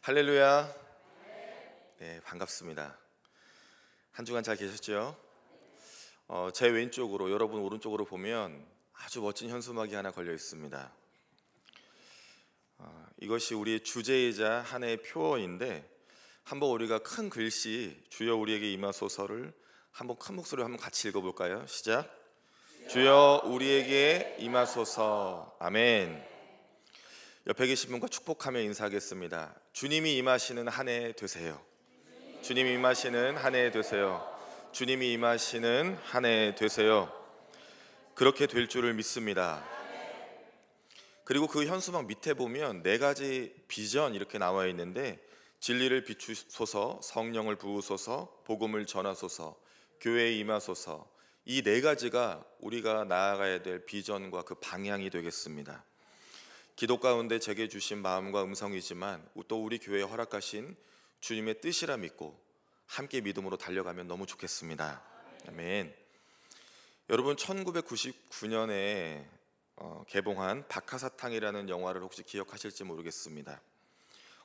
할렐루야. 네, 반갑습니다. 한 주간 잘 계셨죠? 제 왼쪽으로, 여러분 오른쪽으로 보면 아주 멋진 현수막이 하나 걸려 있습니다. 이것이 우리의 주제이자 한 해의 표어인데, 한번 우리가 큰 글씨 주여 우리에게 임하소서를 한번 큰 목소리로 한번 같이 읽어볼까요? 시작. 주여 우리에게 임하소서. 아멘. 옆에 계신 분과 축복하며 인사하겠습니다. 주님이 임하시는 한 해 되세요. 주님이 임하시는 한 해 되세요. 주님이 임하시는 한 해 되세요. 그렇게 될 줄을 믿습니다. 그리고 그 현수막 밑에 보면 4가지 비전 이렇게 나와 있는데, 진리를 비추소서, 성령을 부으소서, 복음을 전하소서, 교회에 임하소서, 이 4가지가 우리가 나아가야 될 비전과 그 방향이 되겠습니다. 기도 가운데 제게 주신 마음과 음성이지만 또 우리 교회에 허락하신 주님의 뜻이라 믿고 함께 믿음으로 달려가면 너무 좋겠습니다. 아멘. 여러분 1999년에 개봉한 박하사탕이라는 영화를 혹시 기억하실지 모르겠습니다.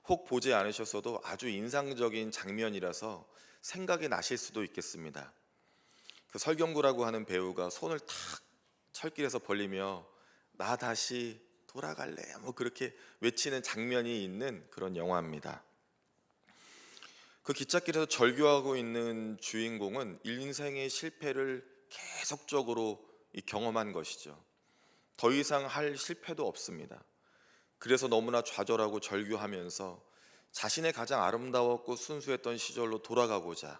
혹 보지 않으셨어도 아주 인상적인 장면이라서 생각이 나실 수도 있겠습니다. 그 설경구라고 하는 배우가 손을 탁 철길에서 벌리며 나 다시 돌아갈래 그렇게 외치는 장면이 있는 그런 영화입니다. 그 기찻길에서 절규하고 있는 주인공은 인생의 실패를 계속적으로 경험한 것이죠. 더 이상 할 실패도 없습니다. 그래서 너무나 좌절하고 절규하면서 자신의 가장 아름다웠고 순수했던 시절로 돌아가고자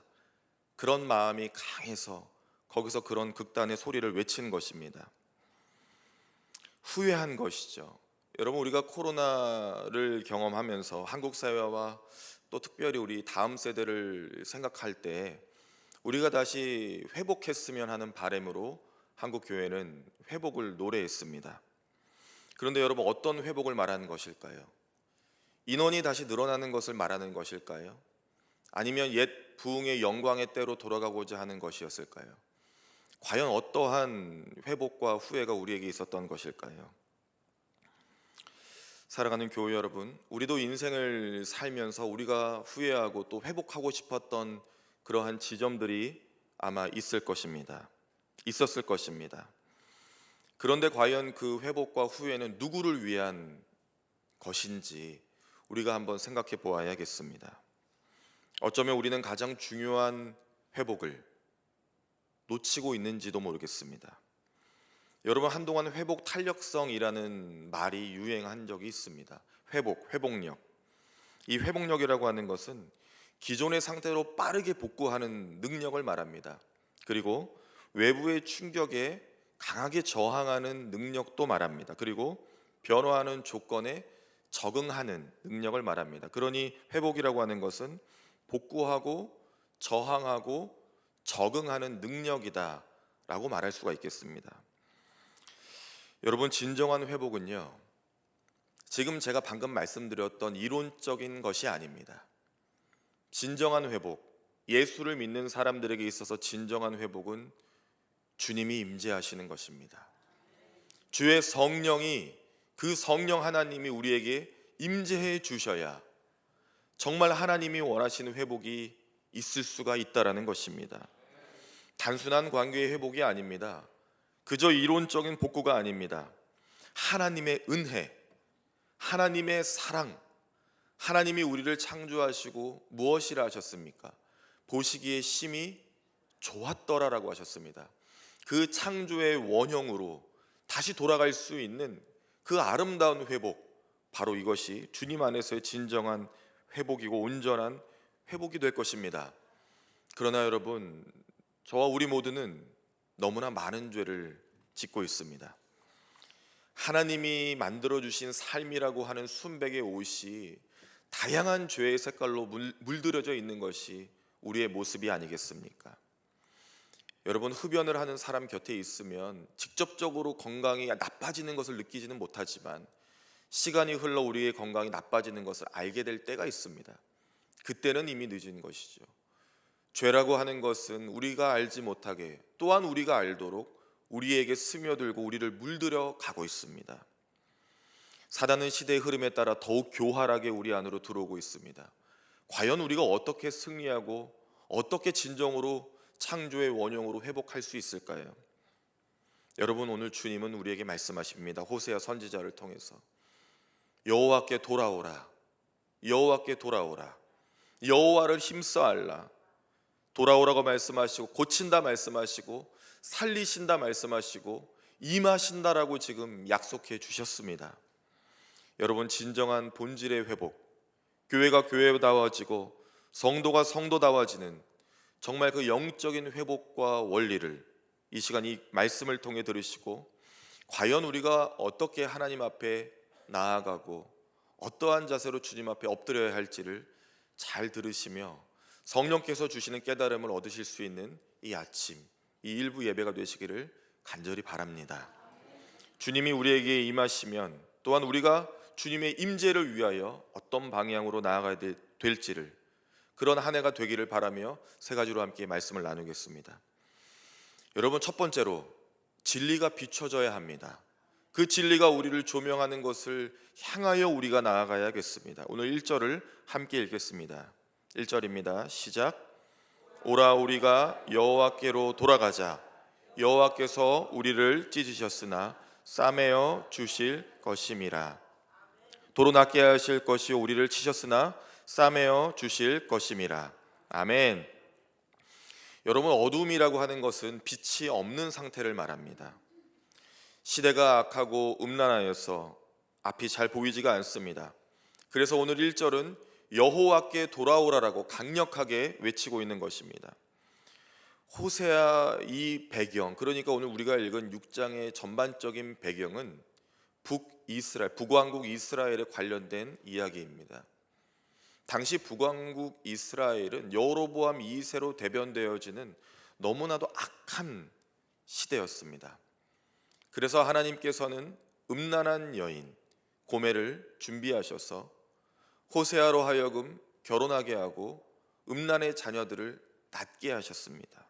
그런 마음이 강해서 거기서 그런 극단의 소리를 외친 것입니다. 후회한 것이죠. 여러분, 우리가 코로나를 경험하면서 한국 사회와 또 특별히 우리 다음 세대를 생각할 때 우리가 다시 회복했으면 하는 바람으로 한국 교회는 회복을 노래했습니다. 그런데 여러분, 어떤 회복을 말하는 것일까요? 인원이 다시 늘어나는 것을 말하는 것일까요? 아니면 옛 부흥의 영광의 때로 돌아가고자 하는 것이었을까요? 과연 어떠한 회복과 후회가 우리에게 있었던 것일까요? 사랑하는 교회 여러분, 우리도 인생을 살면서 우리가 후회하고 또 회복하고 싶었던 그러한 지점들이 아마 있었을 것입니다. 그런데 과연 그 회복과 후회는 누구를 위한 것인지 우리가 한번 생각해 보아야겠습니다. 어쩌면 우리는 가장 중요한 회복을 놓치고 있는지도 모르겠습니다. 여러분, 한동안 회복 탄력성이라는 말이 유행한 적이 있습니다. 회복력. 이 회복력이라고 하는 것은 기존의 상태로 빠르게 복구하는 능력을 말합니다. 그리고 외부의 충격에 강하게 저항하는 능력도 말합니다. 그리고 변화하는 조건에 적응하는 능력을 말합니다. 그러니 회복이라고 하는 것은 복구하고 저항하고 적응하는 능력이다 라고 말할 수가 있겠습니다. 여러분, 진정한 회복은요, 지금 제가 방금 말씀드렸던 이론적인 것이 아닙니다. 진정한 회복, 예수를 믿는 사람들에게 있어서 진정한 회복은 주님이 임재하시는 것입니다. 주의 성령이, 그 성령 하나님이 우리에게 임재해 주셔야 정말 하나님이 원하시는 회복이 있을 수가 있다라는 것입니다. 단순한 관계의 회복이 아닙니다. 그저 이론적인 복구가 아닙니다. 하나님의 은혜, 하나님의 사랑, 하나님이 우리를 창조하시고 무엇이라 하셨습니까? 보시기에 심히 좋았더라라고 하셨습니다. 그 창조의 원형으로 다시 돌아갈 수 있는 그 아름다운 회복, 바로 이것이 주님 안에서의 진정한 회복이고 온전한 회복이 될 것입니다. 그러나 여러분, 저와 우리 모두는 너무나 많은 죄를 짓고 있습니다. 하나님이 만들어주신 삶이라고 하는 순백의 옷이 다양한 죄의 색깔로 물들여져 있는 것이 우리의 모습이 아니겠습니까? 여러분, 흡연을 하는 사람 곁에 있으면 직접적으로 건강이 나빠지는 것을 느끼지는 못하지만 시간이 흘러 우리의 건강이 나빠지는 것을 알게 될 때가 있습니다. 그때는 이미 늦은 것이죠. 죄라고 하는 것은 우리가 알지 못하게 또한 우리가 알도록 우리에게 스며들고 우리를 물들여 가고 있습니다. 사단은 시대의 흐름에 따라 더욱 교활하게 우리 안으로 들어오고 있습니다. 과연 우리가 어떻게 승리하고 어떻게 진정으로 창조의 원형으로 회복할 수 있을까요? 여러분, 오늘 주님은 우리에게 말씀하십니다. 호세아 선지자를 통해서 여호와께 돌아오라, 여호와께 돌아오라, 여호와를 힘써알라. 돌아오라고 말씀하시고, 고친다 말씀하시고, 살리신다 말씀하시고, 임하신다라고 지금 약속해 주셨습니다. 여러분, 진정한 본질의 회복, 교회가 교회다워지고 성도가 성도다워지는 정말 그 영적인 회복과 원리를 이 시간 이 말씀을 통해 들으시고, 과연 우리가 어떻게 하나님 앞에 나아가고 어떠한 자세로 주님 앞에 엎드려야 할지를 잘 들으시며 성령께서 주시는 깨달음을 얻으실 수 있는 이 아침, 이 일부 예배가 되시기를 간절히 바랍니다. 주님이 우리에게 임하시면 또한 우리가 주님의 임재를 위하여 어떤 방향으로 나아가야 될지를, 그런 한 해가 되기를 바라며 세 가지로 함께 말씀을 나누겠습니다. 여러분, 첫 번째로 진리가 비춰져야 합니다. 그 진리가 우리를 조명하는 것을 향하여 우리가 나아가야겠습니다. 오늘 1절을 함께 읽겠습니다. 1절입니다. 시작. 오라, 우리가 여호와께로 돌아가자. 여호와께서 우리를 찢으셨으나 싸매어 주실 것임이라. 도로 낫게 하실 것이요 우리를 치셨으나 싸매어 주실 것임이라. 아멘. 여러분, 어둠이라고 하는 것은 빛이 없는 상태를 말합니다. 시대가 악하고 음란하여서 앞이 잘 보이지가 않습니다. 그래서 오늘 1절은 여호와께 돌아오라라고 강력하게 외치고 있는 것입니다. 호세아 이 배경, 그러니까 오늘 우리가 읽은 6장의 전반적인 배경은 북이스라엘, 북왕국 이스라엘에 관련된 이야기입니다. 당시 북왕국 이스라엘은 여로보암 2세로 대변되어지는 너무나도 악한 시대였습니다. 그래서 하나님께서는 음란한 여인 고멜을 준비하셔서 호세아로 하여금 결혼하게 하고 음란의 자녀들을 낳게 하셨습니다.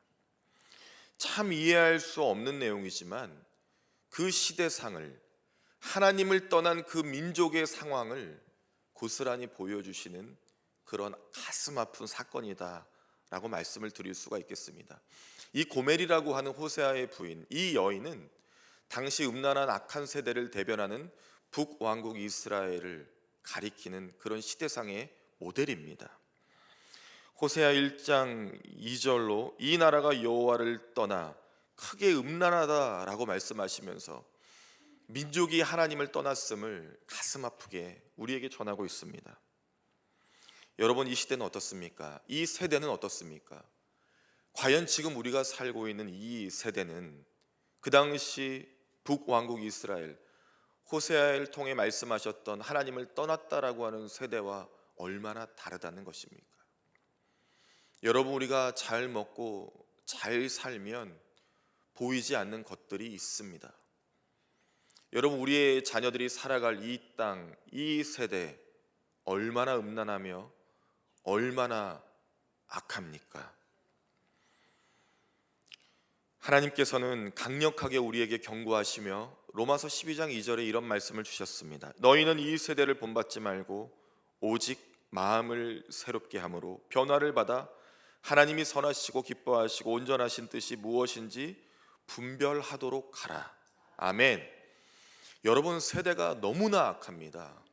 참 이해할 수 없는 내용이지만 그 시대상을, 하나님을 떠난 그 민족의 상황을 고스란히 보여주시는 그런 가슴 아픈 사건이다 라고 말씀을 드릴 수가 있겠습니다. 이 고멜이라고 하는 호세아의 부인, 이 여인은 당시 음란한 악한 세대를 대변하는 북왕국 이스라엘을 가리키는 그런 시대상의 모델입니다. 호세아 1장 2절로 이 나라가 여호와를 떠나 크게 음란하다라고 말씀하시면서 민족이 하나님을 떠났음을 가슴 아프게 우리에게 전하고 있습니다. 여러분, 이 시대는 어떻습니까? 이 세대는 어떻습니까? 과연 지금 우리가 살고 있는 이 세대는 그 당시 북왕국 이스라엘, 호세아를 통해 말씀하셨던 하나님을 떠났다라고 하는 세대와 얼마나 다르다는 것입니까? 여러분, 우리가 잘 먹고 잘 살면 보이지 않는 것들이 있습니다. 여러분, 우리의 자녀들이 살아갈 이 땅, 이 세대 얼마나 음란하며 얼마나 악합니까? 하나님께서는 강력하게 우리에게 경고하시며 로마서 12장 2절에 이런 말씀을 주셨습니다. 너희는 이 세대를 본받지 말고 오직 마음을 새롭게 함으로 변화를 받아 하나님이 선하시고 기뻐하시고 온전하신 뜻이 무엇인지 분별하도록 하라. 아멘. 여러분, 세대가 너무나 악합니다.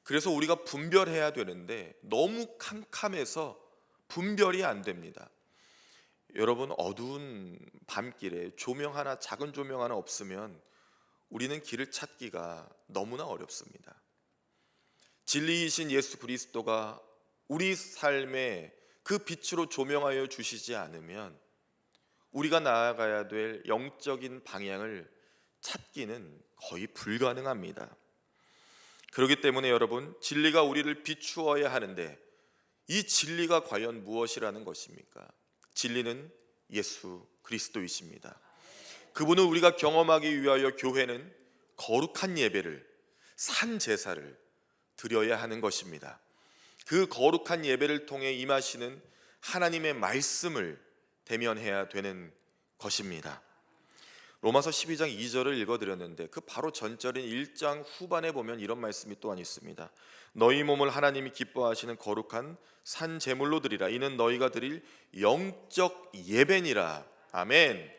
그래서 우리가 분별해야 되는데 너무 캄캄해서 분별이 안 됩니다. 여러분, 어두운 밤길에 조명 하나, 작은 조명 하나 없으면 우리는 길을 찾기가 너무나 어렵습니다. 진리이신 예수 그리스도가 우리 삶에 그 빛으로 조명하여 주시지 않으면 우리가 나아가야 될 영적인 방향을 찾기는 거의 불가능합니다. 그렇기 때문에 여러분, 진리가 우리를 비추어야 하는데 이 진리가 과연 무엇이라는 것입니까? 진리는 예수 그리스도이십니다. 그분을 우리가 경험하기 위하여 교회는 거룩한 예배를, 산 제사를 드려야 하는 것입니다. 그 거룩한 예배를 통해 임하시는 하나님의 말씀을 대면해야 되는 것입니다. 로마서 12장 2절을 읽어드렸는데 그 바로 전절인 1장 후반에 보면 이런 말씀이 또한 있습니다. 너희 몸을 하나님이 기뻐하시는 거룩한 산 제물로 드리라. 이는 너희가 드릴 영적 예배니라. 아멘.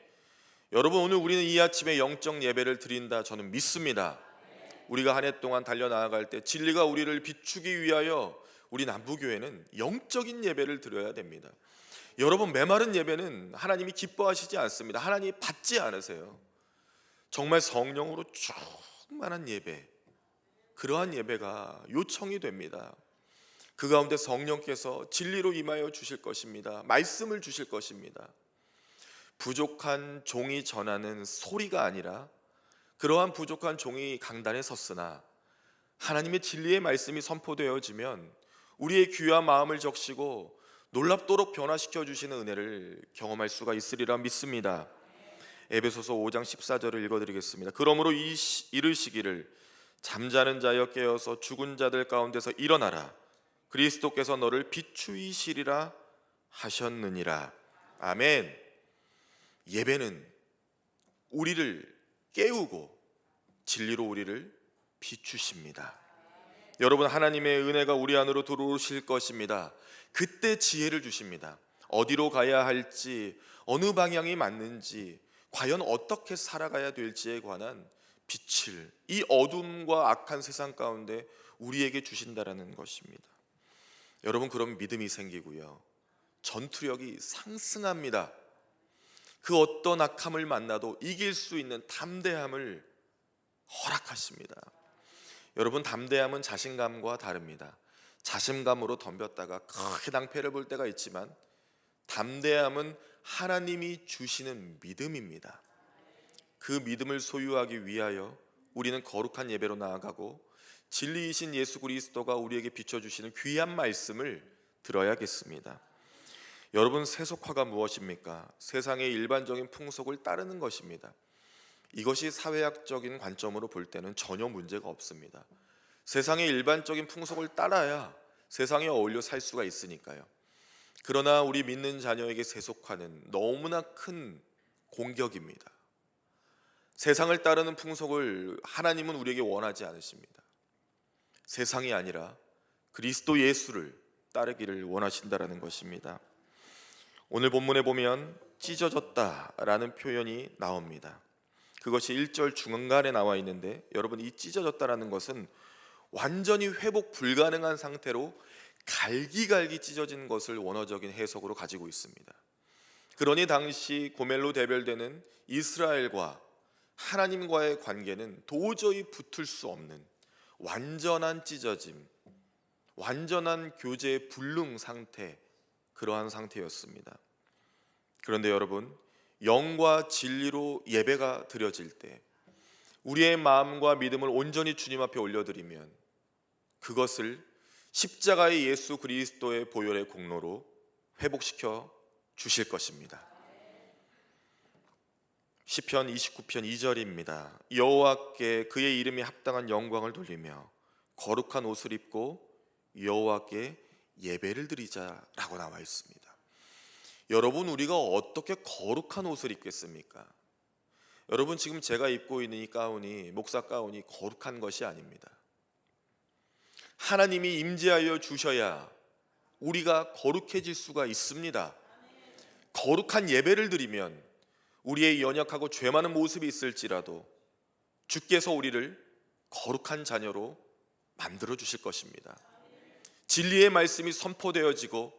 여러분, 오늘 우리는 이 아침에 영적 예배를 드린다 저는 믿습니다. 우리가 한 해 동안 달려나아갈 때 진리가 우리를 비추기 위하여 우리 남부교회는 영적인 예배를 드려야 됩니다. 여러분, 메마른 예배는 하나님이 기뻐하시지 않습니다. 하나님이 받지 않으세요. 정말 성령으로 충만한 예배, 그러한 예배가 요청이 됩니다. 그 가운데 성령께서 진리로 임하여 주실 것입니다. 말씀을 주실 것입니다. 부족한 종이 전하는 소리가 아니라 그러한 부족한 종이 강단에 섰으나 하나님의 진리의 말씀이 선포되어지면 우리의 귀와 마음을 적시고 놀랍도록 변화시켜 주시는 은혜를 경험할 수가 있으리라 믿습니다. 에베소서 5장 14절을 읽어드리겠습니다. 그러므로 이르시기를 잠자는 자여 깨어서 죽은 자들 가운데서 일어나라. 그리스도께서 너를 비추이시리라 하셨느니라. 아멘. 예배는 우리를 깨우고 진리로 우리를 비추십니다. 여러분, 하나님의 은혜가 우리 안으로 들어오실 것입니다. 그때 지혜를 주십니다. 어디로 가야 할지, 어느 방향이 맞는지, 과연 어떻게 살아가야 될지에 관한 빛을 이 어둠과 악한 세상 가운데 우리에게 주신다라는 것입니다. 여러분, 그럼 믿음이 생기고요, 전투력이 상승합니다. 그 어떤 악함을 만나도 이길 수 있는 담대함을 허락하십니다. 여러분, 담대함은 자신감과 다릅니다. 자신감으로 덤볐다가 크게 낭패를 볼 때가 있지만 담대함은 하나님이 주시는 믿음입니다. 그 믿음을 소유하기 위하여 우리는 거룩한 예배로 나아가고 진리이신 예수 그리스도가 우리에게 비춰주시는 귀한 말씀을 들어야겠습니다. 여러분, 세속화가 무엇입니까? 세상의 일반적인 풍속을 따르는 것입니다. 이것이 사회학적인 관점으로 볼 때는 전혀 문제가 없습니다. 세상의 일반적인 풍속을 따라야 세상에 어울려 살 수가 있으니까요. 그러나 우리 믿는 자녀에게 세속화는 너무나 큰 공격입니다. 세상을 따르는 풍속을 하나님은 우리에게 원하지 않으십니다. 세상이 아니라 그리스도 예수를 따르기를 원하신다라는 것입니다. 오늘 본문에 보면 찢어졌다라는 표현이 나옵니다. 그것이 1절 중간에 나와 있는데, 여러분, 이 찢어졌다라는 것은 완전히 회복 불가능한 상태로 갈기갈기 찢어진 것을 원어적인 해석으로 가지고 있습니다. 그러니 당시 고멜로 대별되는 이스라엘과 하나님과의 관계는 도저히 붙을 수 없는 완전한 찢어짐, 완전한 교제 불능 상태, 그러한 상태였습니다. 그런데 여러분, 영과 진리로 예배가 드려질 때 우리의 마음과 믿음을 온전히 주님 앞에 올려드리면 그것을 십자가의 예수 그리스도의 보혈의 공로로 회복시켜 주실 것입니다. 시편 29편 2절입니다. 여호와께 그의 이름이 합당한 영광을 돌리며 거룩한 옷을 입고 여호와께 예배를 드리자라고 나와 있습니다. 여러분, 우리가 어떻게 거룩한 옷을 입겠습니까? 여러분, 지금 제가 입고 있는 이 가운이, 목사 가운이 거룩한 것이 아닙니다. 하나님이 임재하여 주셔야 우리가 거룩해질 수가 있습니다. 거룩한 예배를 드리면 우리의 연약하고 죄 많은 모습이 있을지라도 주께서 우리를 거룩한 자녀로 만들어 주실 것입니다. 진리의 말씀이 선포되어지고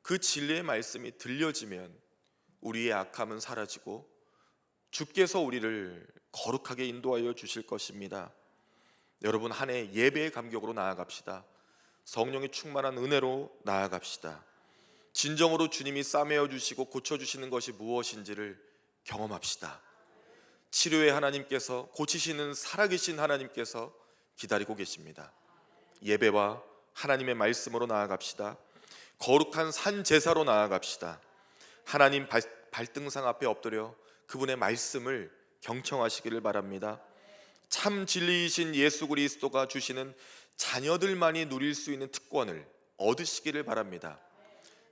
그 진리의 말씀이 들려지면 우리의 악함은 사라지고 주께서 우리를 거룩하게 인도하여 주실 것입니다. 여러분, 한 해 예배의 감격으로 나아갑시다. 성령의 충만한 은혜로 나아갑시다. 진정으로 주님이 싸매어 주시고 고쳐주시는 것이 무엇인지를 경험합시다. 치료의 하나님께서, 고치시는 살아계신 하나님께서 기다리고 계십니다. 예배와 하나님의 말씀으로 나아갑시다. 거룩한 산 제사로 나아갑시다. 하나님 발등상 앞에 엎드려 그분의 말씀을 경청하시기를 바랍니다. 참 진리이신 예수 그리스도가 주시는 자녀들만이 누릴 수 있는 특권을 얻으시기를 바랍니다.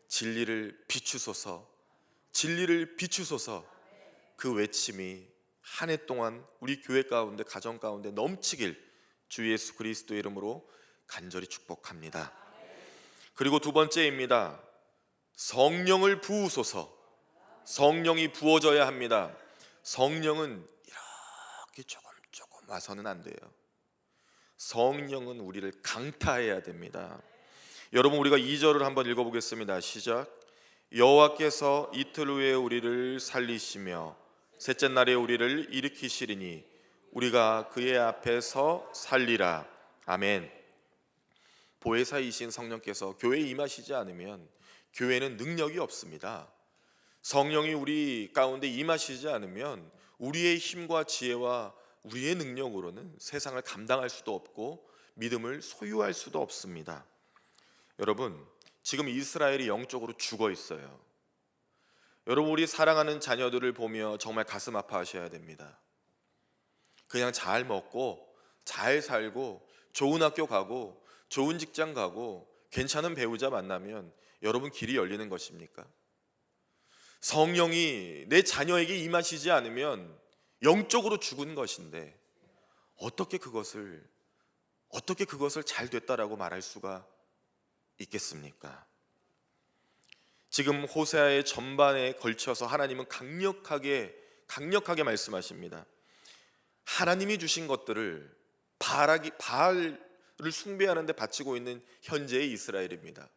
진리를 비추소서, 진리를 비추소서, 그 외침이 한 해 동안 우리 교회 가운데, 가정 가운데 넘치길 주 예수 그리스도의 이름으로 간절히 축복합니다. 그리고 두 번째입니다. 성령을 부으소서. 성령이 부어져야 합니다. 성령은 이렇게 조금 와서는 안 돼요. 성령은 우리를 강타해야 됩니다. 여러분, 우리가 2절을 한번 읽어보겠습니다. 시작. 여호와께서 이틀 후에 우리를 살리시며 셋째 날에 우리를 일으키시리니 우리가 그의 앞에서 살리라. 아멘. 보혜사이신 성령께서 교회에 임하시지 않으면 교회는 능력이 없습니다. 성령이 우리 가운데 임하시지 않으면 우리의 힘과 지혜와 우리의 능력으로는 세상을 감당할 수도 없고 믿음을 소유할 수도 없습니다. 여러분, 지금 이스라엘이 영적으로 죽어 있어요. 여러분, 우리 사랑하는 자녀들을 보며 정말 가슴 아파하셔야 됩니다. 그냥 잘 먹고 잘 살고 좋은 학교 가고 좋은 직장 가고 괜찮은 배우자 만나면 여러분 길이 열리는 것입니까? 성령이 내 자녀에게 임하시지 않으면 영적으로 죽은 것인데 어떻게 그것을 잘 됐다라고 말할 수가 있겠습니까? 지금 호세아의 전반에 걸쳐서 하나님은 강력하게 말씀하십니다. 하나님이 주신 것들을 바알을 숭배하는 데 바치고 있는 현재의 이스라엘입니다.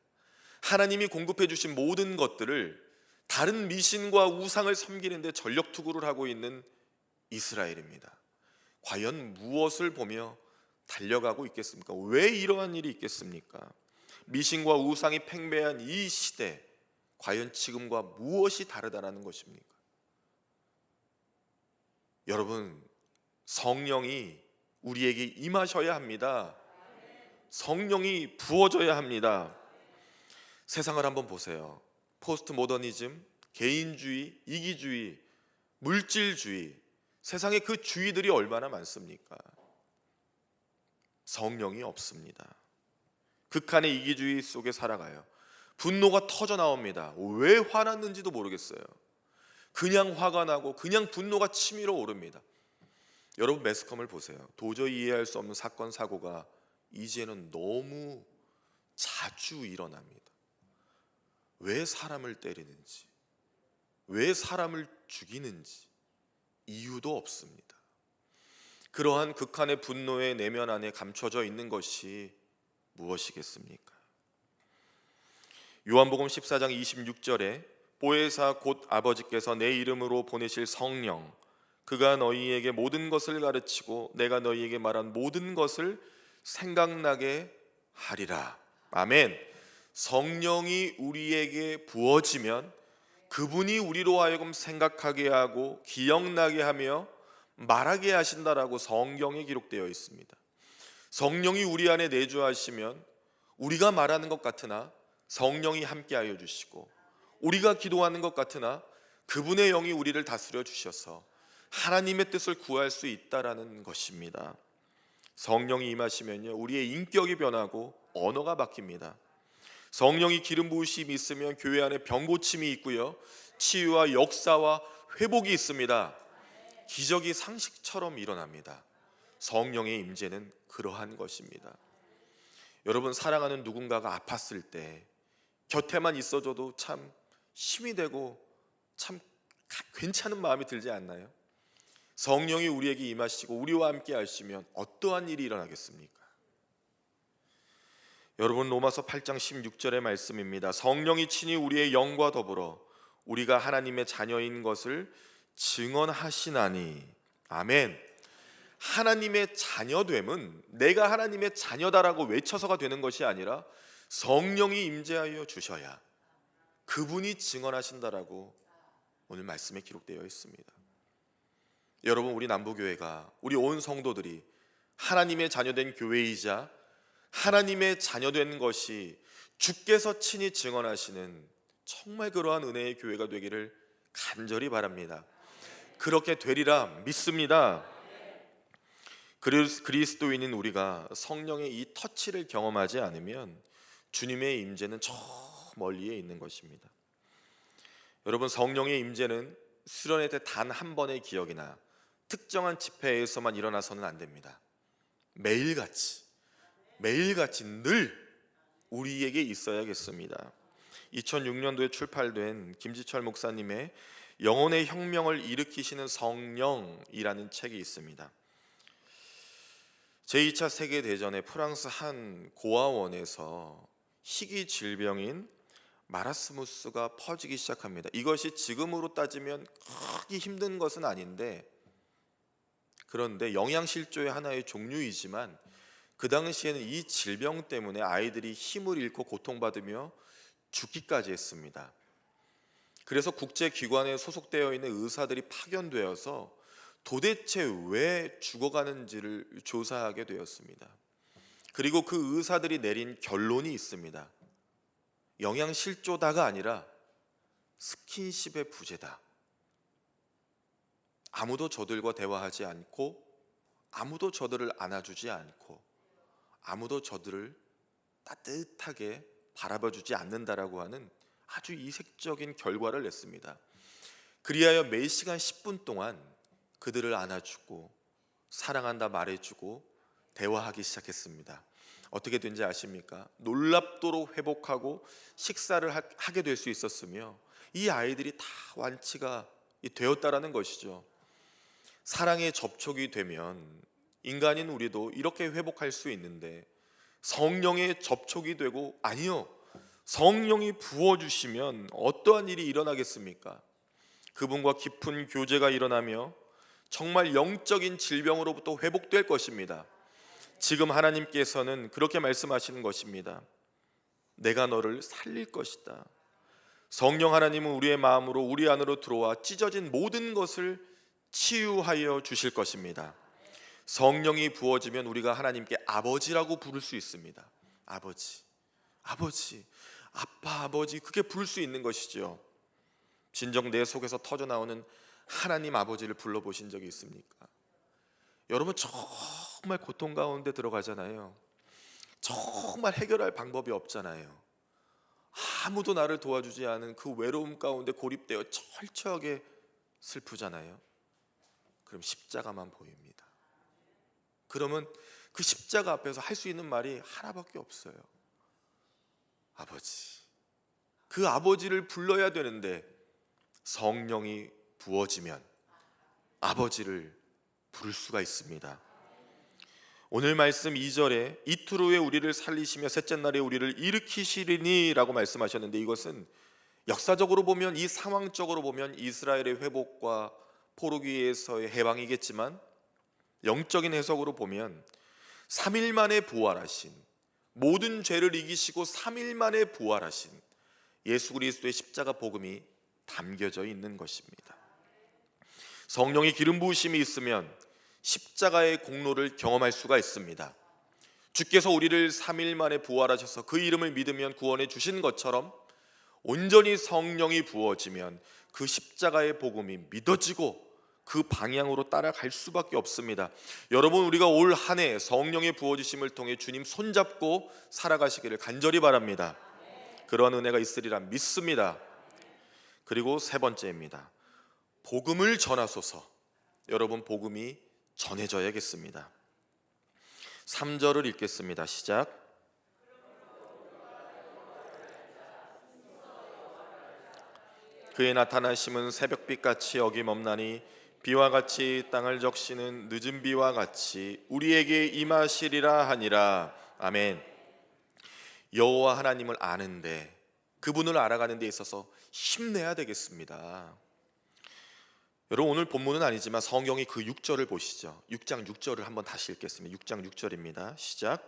하나님이 공급해 주신 모든 것들을 다른 미신과 우상을 섬기는 데 전력 투구를 하고 있는 이스라엘입니다. 과연 무엇을 보며 달려가고 있겠습니까? 왜 이러한 일이 있겠습니까? 미신과 우상이 팽배한 이 시대, 과연 지금과 무엇이 다르다는 것입니까? 여러분, 성령이 우리에게 임하셔야 합니다. 성령이 부어져야 합니다. 세상을 한번 보세요. 포스트 모더니즘, 개인주의, 이기주의, 물질주의, 세상에 그 주의들이 얼마나 많습니까? 성령이 없습니다. 극한의 이기주의 속에 살아가요. 분노가 터져 나옵니다. 왜 화났는지도 모르겠어요. 그냥 화가 나고 그냥 분노가 치밀어 오릅니다. 여러분, 매스컴을 보세요. 도저히 이해할 수 없는 사건 사고가 이제는 너무 자주 일어납니다. 왜 사람을 때리는지, 왜 사람을 죽이는지 이유도 없습니다. 그러한 극한의 분노의 내면 안에 감춰져 있는 것이 무엇이겠습니까? 요한복음 14장 26절에 보혜사 곧 아버지께서 내 이름으로 보내실 성령, 그가 너희에게 모든 것을 가르치고 내가 너희에게 말한 모든 것을 생각나게 하리라. 아멘. 성령이 우리에게 부어지면 그분이 우리로 하여금 생각하게 하고 기억나게 하며 말하게 하신다라고 성경에 기록되어 있습니다. 성령이 우리 안에 내주하시면 우리가 말하는 것 같으나 성령이 함께하여 주시고, 우리가 기도하는 것 같으나 그분의 영이 우리를 다스려 주셔서 하나님의 뜻을 구할 수 있다라는 것입니다. 성령이 임하시면요, 우리의 인격이 변하고 언어가 바뀝니다. 성령이 기름 부으심이 있으면 교회 안에 병 고침이 있고요, 치유와 역사와 회복이 있습니다. 기적이 상식처럼 일어납니다. 성령의 임재는 그러한 것입니다. 여러분, 사랑하는 누군가가 아팠을 때 곁에만 있어줘도 참 힘이 되고 참 괜찮은 마음이 들지 않나요? 성령이 우리에게 임하시고 우리와 함께 하시면 어떠한 일이 일어나겠습니까? 여러분, 로마서 8장 16절의 말씀입니다. 성령이 친히 우리의 영과 더불어 우리가 하나님의 자녀인 것을 증언하시나니. 아멘. 하나님의 자녀됨은 내가 하나님의 자녀다라고 외쳐서가 되는 것이 아니라 성령이 임재하여 주셔야 그분이 증언하신다라고 오늘 말씀에 기록되어 있습니다. 여러분, 우리 남부교회가, 우리 온 성도들이 하나님의 자녀된 교회이자 하나님의 자녀된 것이 주께서 친히 증언하시는 정말 그러한 은혜의 교회가 되기를 간절히 바랍니다. 그렇게 되리라 믿습니다. 그리스도인인 우리가 성령의 이 터치를 경험하지 않으면 주님의 임재는 저 멀리에 있는 것입니다. 여러분, 성령의 임재는 수련회 때 단 한 번의 기억이나 특정한 집회에서만 일어나서는 안 됩니다. 매일같이 늘 우리에게 있어야겠습니다. 2006년도에 출판된 김지철 목사님의 영혼의 혁명을 일으키시는 성령이라는 책이 있습니다. 제2차 세계대전에 프랑스 한 고아원에서 희귀 질병인 마라스무스가 퍼지기 시작합니다. 이것이 지금으로 따지면 크게 힘든 것은 아닌데, 그런데 영양실조의 하나의 종류이지만 그 당시에는 이 질병 때문에 아이들이 힘을 잃고 고통받으며 죽기까지 했습니다. 그래서 국제기관에 소속되어 있는 의사들이 파견되어서 도대체 왜 죽어가는지를 조사하게 되었습니다. 그리고 그 의사들이 내린 결론이 있습니다. 영양실조다가 아니라 스킨십의 부재다. 아무도 저들과 대화하지 않고, 아무도 저들을 안아주지 않고, 아무도 저들을 따뜻하게 바라봐주지 않는다라고 하는 아주 이색적인 결과를 냈습니다. 그리하여 매 시간 10분 동안 그들을 안아주고 사랑한다 말해주고 대화하기 시작했습니다. 어떻게 된지 아십니까? 놀랍도록 회복하고 식사를 하게 될 수 있었으며 이 아이들이 다 완치가 되었다라는 것이죠. 사랑의 접촉이 되면 인간인 우리도 이렇게 회복할 수 있는데, 성령의 접촉이 되고, 아니요, 성령이 부어주시면 어떠한 일이 일어나겠습니까? 그분과 깊은 교제가 일어나며 정말 영적인 질병으로부터 회복될 것입니다. 지금 하나님께서는 그렇게 말씀하시는 것입니다. 내가 너를 살릴 것이다. 성령 하나님은 우리의 마음으로 우리 안으로 들어와 찢어진 모든 것을 치유하여 주실 것입니다. 성령이 부어지면 우리가 하나님께 아버지라고 부를 수 있습니다. 아버지, 아빠, 아버지, 그게 부를 수 있는 것이죠. 진정 내 속에서 터져나오는 하나님 아버지를 불러보신 적이 있습니까? 여러분, 정말 고통 가운데 들어가잖아요. 정말 해결할 방법이 없잖아요. 아무도 나를 도와주지 않은 그 외로움 가운데 고립되어 철저하게 슬프잖아요. 그럼 십자가만 보입니다. 그러면 그 십자가 앞에서 할 수 있는 말이 하나밖에 없어요. 아버지. 그 아버지를 불러야 되는데 성령이 부어지면 아버지를 부를 수가 있습니다. 오늘 말씀 2절에 이틀 후에 우리를 살리시며 셋째 날에 우리를 일으키시리니 라고 말씀하셨는데, 이것은 역사적으로 보면, 이 상황적으로 보면 이스라엘의 회복과 포로기에서의 해방이겠지만, 영적인 해석으로 보면 3일 만에 부활하신, 모든 죄를 이기시고 3일 만에 부활하신 예수 그리스도의 십자가 복음이 담겨져 있는 것입니다. 성령의 기름 부으심이 있으면 십자가의 공로를 경험할 수가 있습니다. 주께서 우리를 3일 만에 부활하셔서 그 이름을 믿으면 구원해 주신 것처럼, 온전히 성령이 부어지면 그 십자가의 복음이 믿어지고 그 방향으로 따라갈 수밖에 없습니다. 여러분, 우리가 올 한 해 성령의 부어주심을 통해 주님 손잡고 살아가시기를 간절히 바랍니다. 그러한 은혜가 있으리라 믿습니다. 그리고 세 번째입니다. 복음을 전하소서. 여러분, 복음이 전해져야겠습니다. 3절을 읽겠습니다. 시작. 그의 나타나심은 새벽빛같이 어김없나니 비와 같이 땅을 적시는 늦은 비와 같이 우리에게 임하시리라 하니라. 아멘. 여호와 하나님을 아는데, 그분을 알아가는 데 있어서 힘내야 되겠습니다. 여러분, 오늘 본문은 아니지만 성경의 그 6절을 보시죠. 6장 6절을 한번 다시 읽겠습니다. 6장 6절입니다. 시작.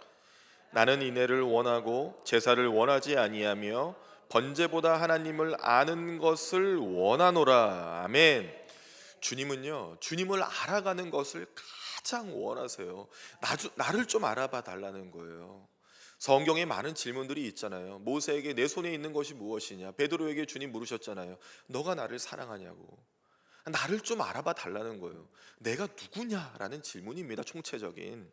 나는 인애를 원하고 제사를 원하지 아니하며 번제보다 하나님을 아는 것을 원하노라. 아멘. 주님은요, 주님을 알아가는 것을 가장 원하세요. 나를 좀 알아봐 달라는 거예요. 성경에 많은 질문들이 있잖아요. 모세에게 내 손에 있는 것이 무엇이냐, 베드로에게 주님 물으셨잖아요. 너가 나를 사랑하냐고. 나를 좀 알아봐 달라는 거예요. 내가 누구냐라는 질문입니다. 총체적인.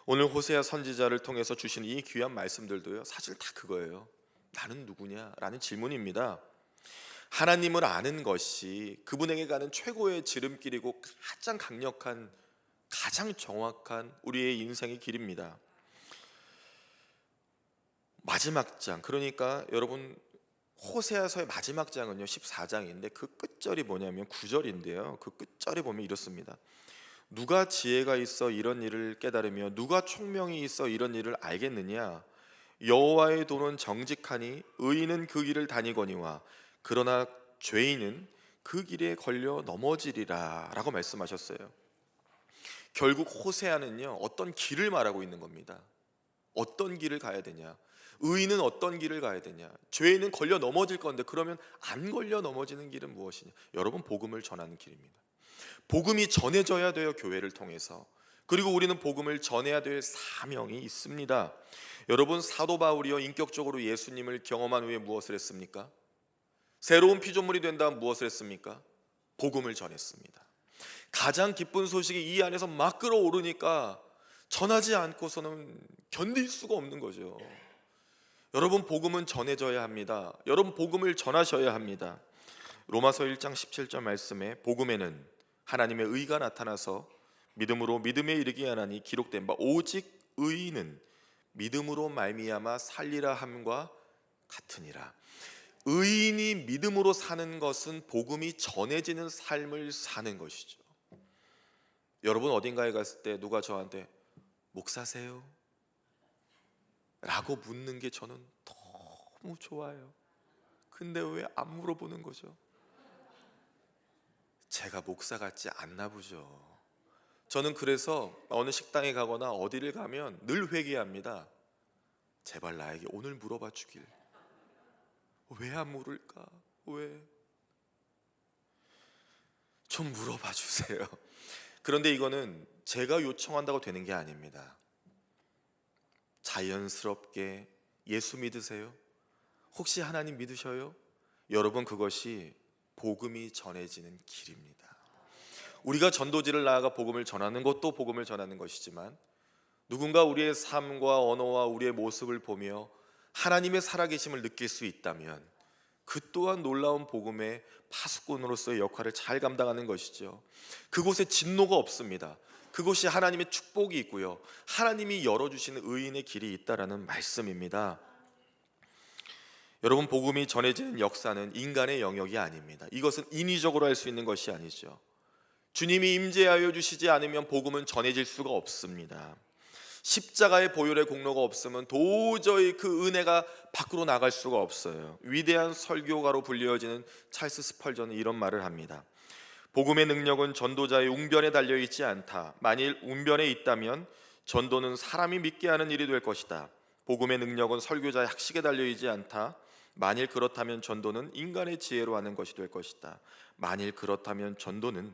오늘 호세아 선지자를 통해서 주신 이 귀한 말씀들도요, 사실 다 그거예요. 나는 누구냐라는 질문입니다. 하나님을 아는 것이 그분에게 가는 최고의 지름길이고 가장 강력한, 가장 정확한 우리의 인생의 길입니다. 마지막 장, 그러니까 여러분 호세아서의 마지막 장은요 14장인데 그 끝절이 뭐냐면 9절인데요. 그 끝절에 보면 이렇습니다. 누가 지혜가 있어 이런 일을 깨달으며 누가 총명이 있어 이런 일을 알겠느냐? 여호와의 도는 정직하니 의인은 그 길을 다니거니와 그러나 죄인은 그 길에 걸려 넘어지리라 라고 말씀하셨어요. 결국 호세아는요 어떤 길을 말하고 있는 겁니다. 어떤 길을 가야 되냐, 의인은 어떤 길을 가야 되냐, 죄인은 걸려 넘어질 건데 그러면 안 걸려 넘어지는 길은 무엇이냐? 여러분, 복음을 전하는 길입니다. 복음이 전해져야 돼요, 교회를 통해서. 그리고 우리는 복음을 전해야 될 사명이 있습니다. 여러분, 사도 바울이요 인격적으로 예수님을 경험한 후에 무엇을 했습니까? 새로운 피조물이 된 다음 무엇을 했습니까? 복음을 전했습니다. 가장 기쁜 소식이 이 안에서 막 끌어오르니까 전하지 않고서는 견딜 수가 없는 거죠. 여러분, 복음은 전해져야 합니다. 여러분, 복음을 전하셔야 합니다. 로마서 1장 17절 말씀에 복음에는 하나님의 의가 나타나서 믿음으로 믿음에 이르게 하나니 기록된 바 오직 의인은 믿음으로 말미암아 살리라 함과 같으니라. 의인이 믿음으로 사는 것은 복음이 전해지는 삶을 사는 것이죠. 여러분, 어딘가에 갔을 때 누가 저한테 목사세요? 라고 묻는 게 저는 너무 좋아요. 근데 왜 안 물어보는 거죠? 제가 목사 같지 않나 보죠. 저는 그래서 어느 식당에 가거나 어디를 가면 늘 회개합니다. 제발 나에게 오늘 물어봐 주길. 왜 안 물을까? 왜? 좀 물어봐 주세요. 그런데 이거는 제가 요청한다고 되는 게 아닙니다. 자연스럽게 예수 믿으세요? 혹시 하나님 믿으셔요? 여러분, 그것이 복음이 전해지는 길입니다. 우리가 전도지를 나아가 복음을 전하는 것도 복음을 전하는 것이지만 누군가 우리의 삶과 언어와 우리의 모습을 보며 하나님의 살아계심을 느낄 수 있다면 그 또한 놀라운 복음의 파수꾼으로서의 역할을 잘 감당하는 것이죠. 그곳에 진노가 없습니다. 그곳이 하나님의 축복이 있고요, 하나님이 열어주시는 의인의 길이 있다라는 말씀입니다. 여러분, 복음이 전해지는 역사는 인간의 영역이 아닙니다. 이것은 인위적으로 할 수 있는 것이 아니죠. 주님이 임재하여 주시지 않으면 복음은 전해질 수가 없습니다. 십자가의 보혈의 공로가 없으면 도저히 그 은혜가 밖으로 나갈 수가 없어요. 위대한 설교가로 불리어지는 찰스 스펄전은 이런 말을 합니다. 복음의 능력은 전도자의 웅변에 달려있지 않다. 만일 웅변에 있다면 전도는 사람이 믿게 하는 일이 될 것이다. 복음의 능력은 설교자의 학식에 달려있지 않다. 만일 그렇다면 전도는 인간의 지혜로 하는 것이 될 것이다. 만일 그렇다면 전도는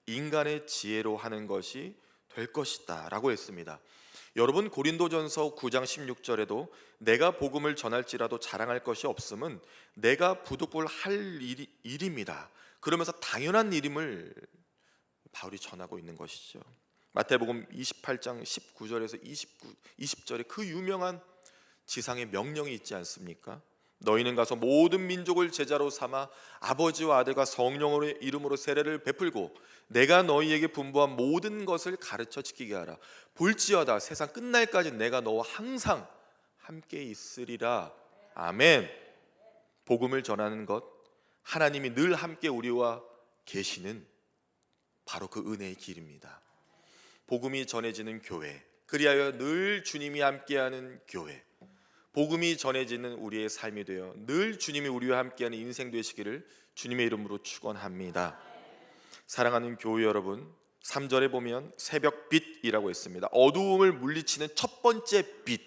인간의 지혜로 하는 것이 될 것이다 라고 했습니다. 여러분, 고린도전서 9장 16절에도 내가 복음을 전할지라도 자랑할 것이 없음은 내가 부득불 할 일입니다. 그러면서 당연한 일임을 바울이 전하고 있는 것이죠. 마태복음 28장 19절에서 20절에 그 유명한 지상의 명령이 있지 않습니까? 너희는 가서 모든 민족을 제자로 삼아 아버지와 아들과 성령의 이름으로 세례를 베풀고 내가 너희에게 분부한 모든 것을 가르쳐 지키게 하라. 볼지어다 세상 끝날까지 내가 너와 항상 함께 있으리라. 아멘. 복음을 전하는 것, 하나님이 늘 함께 우리와 계시는 바로 그 은혜의 길입니다. 복음이 전해지는 교회, 그리하여 늘 주님이 함께하는 교회, 복음이 전해지는 우리의 삶이 되어 늘 주님이 우리와 함께하는 인생 되시기를 주님의 이름으로 축원합니다. 사랑하는 교회 여러분, 3절에 보면 새벽빛이라고 했습니다. 어두움을 물리치는 첫 번째 빛,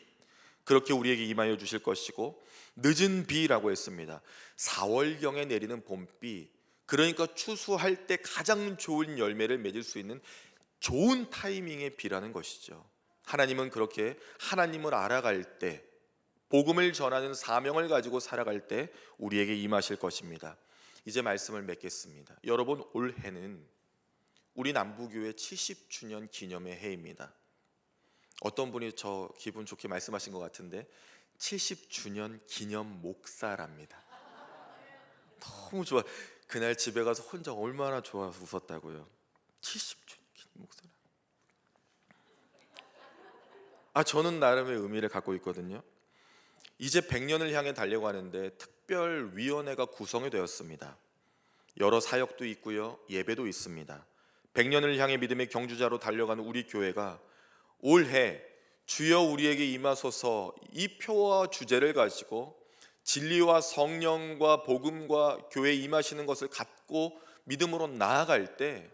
그렇게 우리에게 임하여 주실 것이고, 늦은 비라고 했습니다. 4월경에 내리는 봄비, 그러니까 추수할 때 가장 좋은 열매를 맺을 수 있는 좋은 타이밍의 비라는 것이죠. 하나님은 그렇게 하나님을 알아갈 때, 복음을 전하는 사명을 가지고 살아갈 때 우리에게 임하실 것입니다. 이제 말씀을 맺겠습니다. 여러분, 올해는 우리 남부교회 70주년 기념의 해입니다. 어떤 분이 저 기분 좋게 말씀하신 것 같은데 70주년 기념 목사랍니다. 너무 좋아. 그날 집에 가서 혼자 얼마나 좋아서 웃었다고요. 70주년 긴 목소리. 저는 나름의 의미를 갖고 있거든요. 이제 100년을 향해 달려가는데 특별위원회가 구성이 되었습니다. 여러 사역도 있고요, 예배도 있습니다. 100년을 향해 믿음의 경주자로 달려가는 우리 교회가 올해 주여 우리에게 임하소서 이 표와 주제를 가지고 진리와 성령과 복음과 교회에 임하시는 것을 갖고 믿음으로 나아갈 때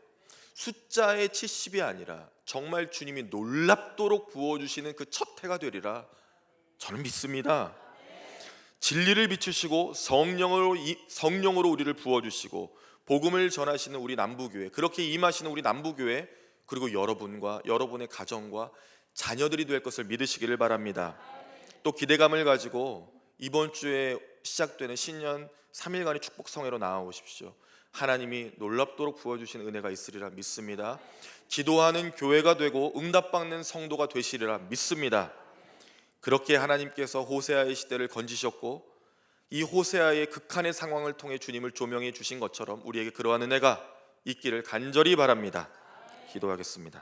숫자의 70이 아니라 정말 주님이 놀랍도록 부어주시는 그 첫 해가 되리라 저는 믿습니다. 진리를 비추시고 성령으로 우리를 부어주시고 복음을 전하시는 우리 남부교회, 그렇게 임하시는 우리 남부교회, 그리고 여러분과 여러분의 가정과 자녀들이 될 것을 믿으시기를 바랍니다. 또 기대감을 가지고 이번 주에 시작되는 신년 3일간의 축복성회로 나아오십시오. 하나님이 놀랍도록 부어주신 은혜가 있으리라 믿습니다. 기도하는 교회가 되고 응답받는 성도가 되시리라 믿습니다. 그렇게 하나님께서 호세아의 시대를 건지셨고 이 호세아의 극한의 상황을 통해 주님을 조명해 주신 것처럼 우리에게 그러한 은혜가 있기를 간절히 바랍니다. 기도하겠습니다.